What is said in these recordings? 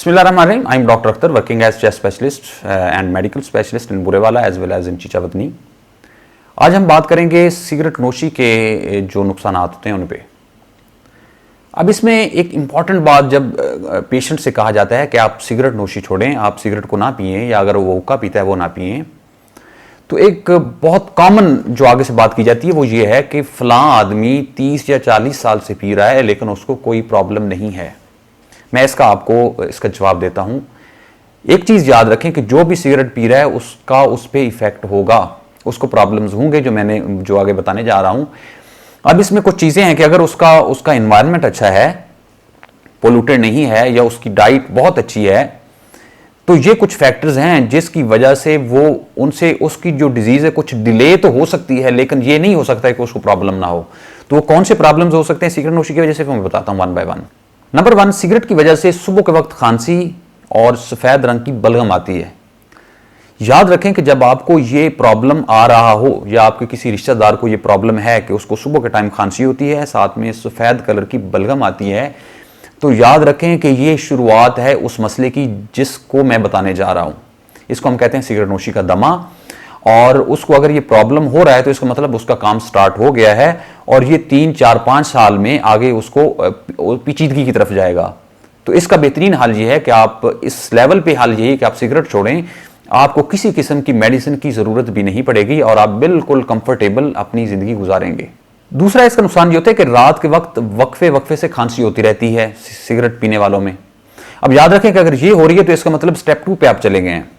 Bismillahirrahmanirrahim. I am Dr. Akhtar, working as chest specialist and medical specialist in Burewala as well as in Chichawatni. आज हम बात करेंगे cigarette नोशी के जो नुकसान होते हैं उन पे। अब इसमें एक इम्पॉर्टेंट बात, जब पेशेंट से कहा जाता है कि आप सिगरेट नोशी छोड़ें, आप सिगरेट को ना पिएं, या अगर वो हुक्का पीता है वो ना पिएं, तो एक बहुत कॉमन जो आगे से बात की जाती है वो ये है कि फलां आदमी 30 या 40 साल से पी रहा है लेकिन उसको कोई प्रॉब्लम नहीं है। मैं आपको इसका जवाब देता हूं। एक चीज याद रखें कि जो भी सिगरेट पी रहा है उसका उस पर इफेक्ट होगा, उसको प्रॉब्लम्स होंगे, जो आगे बताने जा रहा हूं। अब इसमें कुछ चीजें हैं कि अगर उसका एनवायरनमेंट अच्छा है, पोल्यूटेड नहीं है, या उसकी डाइट बहुत अच्छी है, तो ये कुछ फैक्टर्स हैं जिसकी वजह से उनसे उसकी जो डिजीज है कुछ डिले तो हो सकती है, लेकिन ये नहीं हो सकता है कि उसको प्रॉब्लम ना हो। तो वो कौन से प्रॉब्लम्स हो सकते हैं सिगरेट नोशी की वजह से, मैं बताता हूं one by one. Number 1, cigarette की वजह से सुबह के वक्त खांसी और सफेद रंग की बलगम आती है। याद रखें कि जब आपको ये प्रॉब्लम आ रहा हो या आपके किसी रिश्तेदार को ये प्रॉब्लम है कि उसको सुबह के टाइम खांसी होती है, साथ में सफेद कलर की बलगम आती है, तो याद रखें कि ये शुरुआत है उस मसले की जिसको मैं बताने जा रहा हूं। इसको हम कहते हैं सिगरेट नोशी का दमा। और उसको अगर ये प्रॉब्लम हो रहा है तो इसका मतलब उसका काम स्टार्ट हो गया है और ये 3, 4, 5 साल में आगे उसको पेचीदगी की तरफ जाएगा। तो इसका बेहतरीन हल ये है कि आप इस लेवल पे हल यही कि आप सिगरेट छोड़ें, आपको किसी किस्म की मेडिसिन की जरूरत भी नहीं पड़ेगी और आप बिल्कुल कंफर्टेबल अपनी जिंदगी गुजारेंगे। दूसरा इसका नुकसान ये होता है कि रात के वक्त वक्फे से खांसी होती रहती है सिगरेट पीने वालों में। अब याद रखें कि अगर ये हो रही है तो इसका मतलब स्टेप 2 पे आप चले गए हैं।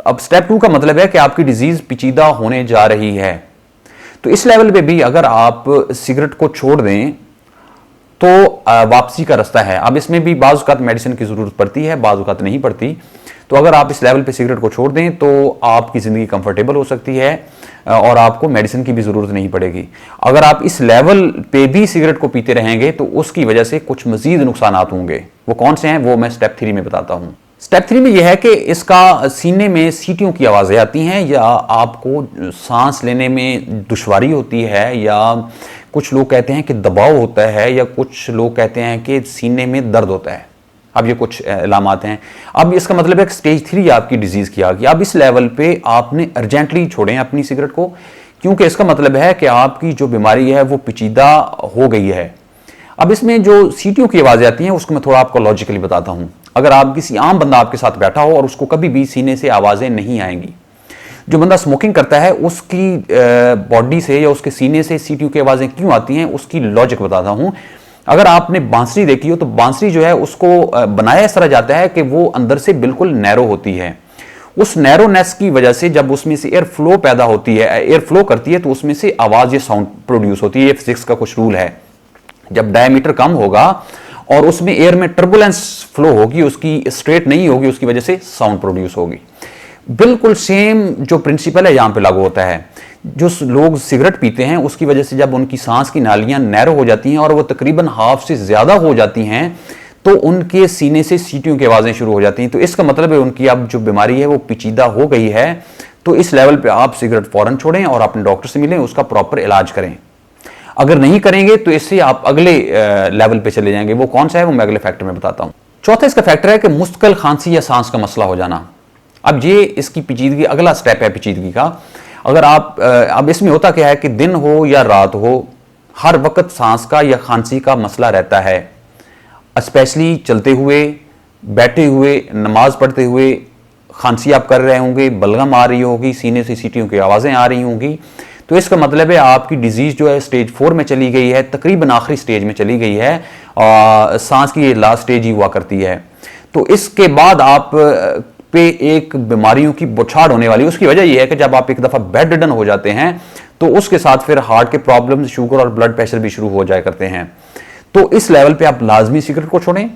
अब स्टेप 2 का मतलब है कि आपकी डिजीज पेचीदा होने जा रही है। तो इस लेवल पे भी अगर आप सिगरेट को छोड़ दें तो वापसी का रास्ता है। अब इसमें भी बाज़ औक़ात मेडिसिन की जरूरत पड़ती है, बाज़ औक़ात नहीं पड़ती। तो अगर आप इस लेवल पे सिगरेट को छोड़ दें तो आपकी जिंदगी कंफर्टेबल हो सकती है और आपको मेडिसिन की भी जरूरत नहीं पड़ेगी। अगर आप इस लेवल पे भी सिगरेट को पीते रहेंगे तो उसकी वजह से कुछ मजीद नुकसान होंगे। वो कौन से हैं वो मैं स्टेप 3 में बताता हूं। स्टेप 3 में यह है कि इसका सीने में सीटियों की आवाज़ें आती हैं, या आपको सांस लेने में दुश्वारी होती है, या कुछ लोग कहते हैं कि दबाव होता है, या कुछ लोग कहते हैं कि सीने में दर्द होता है। अब ये कुछ अलामात हैं। अब इसका मतलब है कि स्टेज 3 आपकी डिजीज़ की आ गई। अब इस लेवल पे आपने अर्जेंटली छोड़ें अपनी सिगरेट को, क्योंकि इसका मतलब है कि आपकी जो बीमारी है वो पेचीदा हो गई है। अब इसमें जो सीटियों की आवाज़ें आती हैं उसको मैं थोड़ा आपको लॉजिकली बताता हूं। अगर आप किसी आम बंदा आपके साथ बैठा हो और उसको कभी भी सीने से आवाज़ें नहीं आएंगी। जो बंदा स्मोकिंग करता है उसकी बॉडी से या उसके सीने से सीटियों की आवाज़ें क्यों आती हैं उसकी लॉजिक बताता हूं। अगर आपने बांसुरी देखी हो तो बांसुरी जो है उसको बनाया इस तरह जाता है कि वो अंदर से बिल्कुल नैरो होती है। उस नैरोनेस की वजह से जब उसमें से एयर फ्लो पैदा होती है, एयर फ्लो करती है, तो उसमें से आवाज़ या साउंड प्रोड्यूस होती है। ये फिजिक्स का कुछ रूल है। जब डायमीटर कम होगा और उसमें एयर में टर्बुलेंस फ्लो होगी, उसकी स्ट्रेट नहीं होगी, उसकी वजह से साउंड प्रोड्यूस होगी। बिल्कुल सेम जो प्रिंसिपल है यहां पे लागू होता है। जो लोग सिगरेट पीते हैं उसकी वजह से जब उनकी सांस की नालियां नैरो हो जाती हैं और वो तकरीबन हाफ से ज्यादा हो जाती हैं तो उनके सीने से सीटियों की आवाजें शुरू हो जाती हैं। तो इसका मतलब है उनकी अब जो बीमारी है वो पेचीदा हो गई है। तो इस लेवल पे आप सिगरेट फौरन छोड़ें और अपने डॉक्टर से मिलें, उसका प्रॉपर इलाज करें। अगर नहीं करेंगे तो इससे आप अगले लेवल पे चले जाएंगे। वो कौन सा है वो मैं अगले फैक्टर में बताता हूं। चौथा इसका फैक्टर है कि मुस्तकिल खांसी या सांस का मसला हो जाना। अब ये इसकी पेचीदगी, अगला स्टेप है पेचीदगी का। अगर आप अब इसमें होता क्या है कि दिन हो या रात हो, हर वक्त सांस का या खांसी का मसला रहता है। स्पेशली चलते हुए, बैठे हुए, नमाज पढ़ते हुए खांसी आप कर रहे होंगे, बलगम आ रही होगी, सीने से सीटियों की आवाज़ें आ रही होंगी। तो इसका मतलब है आपकी डिजीज़ जो है स्टेज 4 में चली गई है, तकरीबन आखिरी स्टेज में चली गई है। सांस की ये लास्ट स्टेज ही हुआ करती है। तो इसके बाद आप पे एक बीमारियों की बौछार होने वाली है। उसकी वजह यह है कि जब आप एक दफ़ा बेड रिडन हो जाते हैं तो उसके साथ फिर हार्ट के प्रॉब्लम, शुगर और ब्लड प्रेशर भी शुरू हो जाया करते हैं। तो इस लेवल पे आप लाजमी सिगरेट को छोड़ें,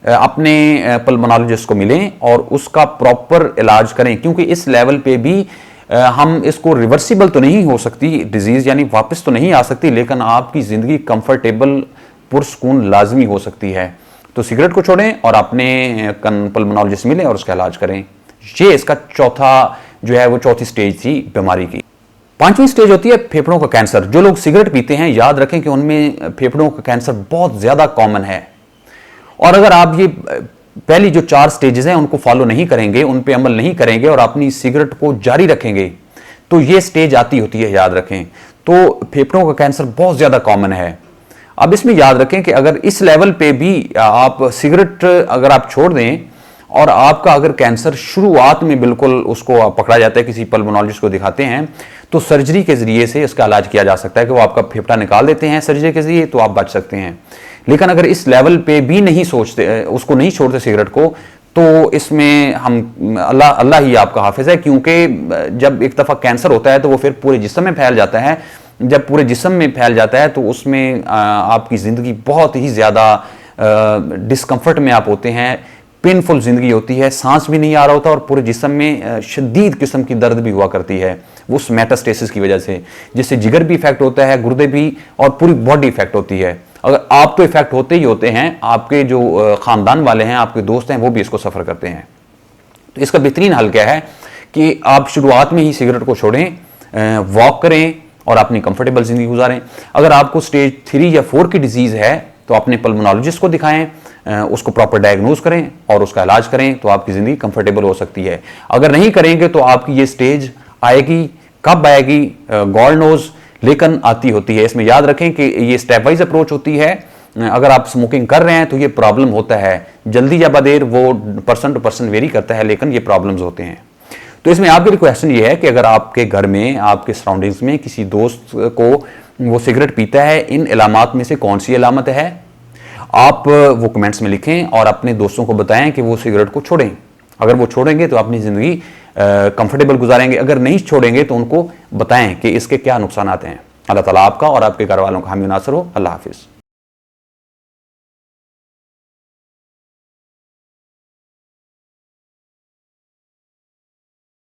अपने पल्मोनोलॉजिस्ट को मिलें और उसका प्रॉपर इलाज करें, क्योंकि इस लेवल पे भी हम इसको रिवर्सिबल तो नहीं हो सकती डिजीज़, यानी वापस तो नहीं आ सकती, लेकिन आपकी ज़िंदगी कंफर्टेबल पुरसकून लाजमी हो सकती है। तो सिगरेट को छोड़ें और अपने पल्मोनोलॉजिस्ट मिलें और उसका इलाज करें। ये इसका चौथा जो है वो चौथी स्टेज थी बीमारी की। 5वीं स्टेज होती है फेफड़ों का कैंसर। जो लोग सिगरेट पीते हैं याद रखें कि उनमें फेफड़ों का कैंसर बहुत ज्यादा कॉमन है। और अगर आप ये पहली जो 4 स्टेजेस हैं उनको फॉलो नहीं करेंगे, उन पे अमल नहीं करेंगे और अपनी सिगरेट को जारी रखेंगे, तो ये स्टेज आती होती है, याद रखें। तो फेफड़ों का कैंसर बहुत ज़्यादा कॉमन है। अब इसमें याद रखें कि अगर इस लेवल पे भी आप सिगरेट अगर आप छोड़ दें और आपका अगर कैंसर शुरुआत में बिल्कुल उसको पकड़ा जाता है, किसी पल्मोनोलॉजिस्ट को दिखाते हैं, तो सर्जरी के जरिए से इसका इलाज किया जा सकता है कि वो आपका फेफड़ा निकाल देते हैं सर्जरी के जरिए, तो आप बच सकते हैं। लेकिन अगर इस लेवल पे भी नहीं सोचते, उसको नहीं छोड़ते सिगरेट को, तो इसमें हम अल्लाह ही आपका हाफिज है, क्योंकि जब एक दफ़ा कैंसर होता है तो वो फिर पूरे जिस्म में फैल जाता है। जब पूरे जिस्म में फैल जाता है तो उसमें आपकी ज़िंदगी बहुत ही ज़्यादा डिस्कम्फर्ट में आप होते हैं, पेनफुल ज़िंदगी होती है, सांस भी नहीं आ रहा होता और पूरे जिस्म में शदीद किस्म की दर्द भी हुआ करती है उस मेटास्टेसिस की वजह से, जिससे जिगर भी इफेक्ट होता है, गुर्दे भी, और पूरी बॉडी इफेक्ट होती है। अगर आप तो इफेक्ट होते ही होते हैं, आपके जो ख़ानदान वाले हैं, आपके दोस्त हैं, वो भी इसको सफ़र करते हैं। तो इसका बेहतरीन हल क्या है कि आप शुरुआत में ही सिगरेट को छोड़ें, वॉक करें और अपनी कंफर्टेबल ज़िंदगी गुजारें। अगर आपको स्टेज 3 या 4 की डिजीज़ है तो अपने पल्मोनोलॉजिस्ट को दिखाएं, उसको प्रॉपर डायग्नोज करें और उसका इलाज करें, तो आपकी ज़िंदगी कंफर्टेबल हो सकती है। अगर नहीं करेंगे तो आपकी ये स्टेज आएगी, कब आएगी गॉड नोज, लेकिन आती होती है। इसमें याद रखें कि ये स्टेप वाइज अप्रोच होती है। अगर आप स्मोकिंग कर रहे हैं तो ये प्रॉब्लम होता है, जल्दी या बदेर, वो पर्सन टू पर्सन वेरी करता है, लेकिन ये प्रॉब्लम्स होते हैं। तो इसमें आपके लिए क्वेश्चन ये है कि अगर आपके घर में, आपके सराउंडिंग्स में किसी दोस्त को वो सिगरेट पीता है, इन इलामात में से कौन सी इलामत है, आप वो कमेंट्स में लिखें और अपने दोस्तों को बताएं कि वो सिगरेट को छोड़ें। अगर वो छोड़ेंगे तो अपनी ज़िंदगी कंफर्टेबल गुजारेंगे, अगर नहीं छोड़ेंगे तो उनको बताएं कि इसके क्या नुकसान हैं। अल्लाह ताला आपका और आपके घर वालों का हामी नासर हो। अल्लाह हाफिज़।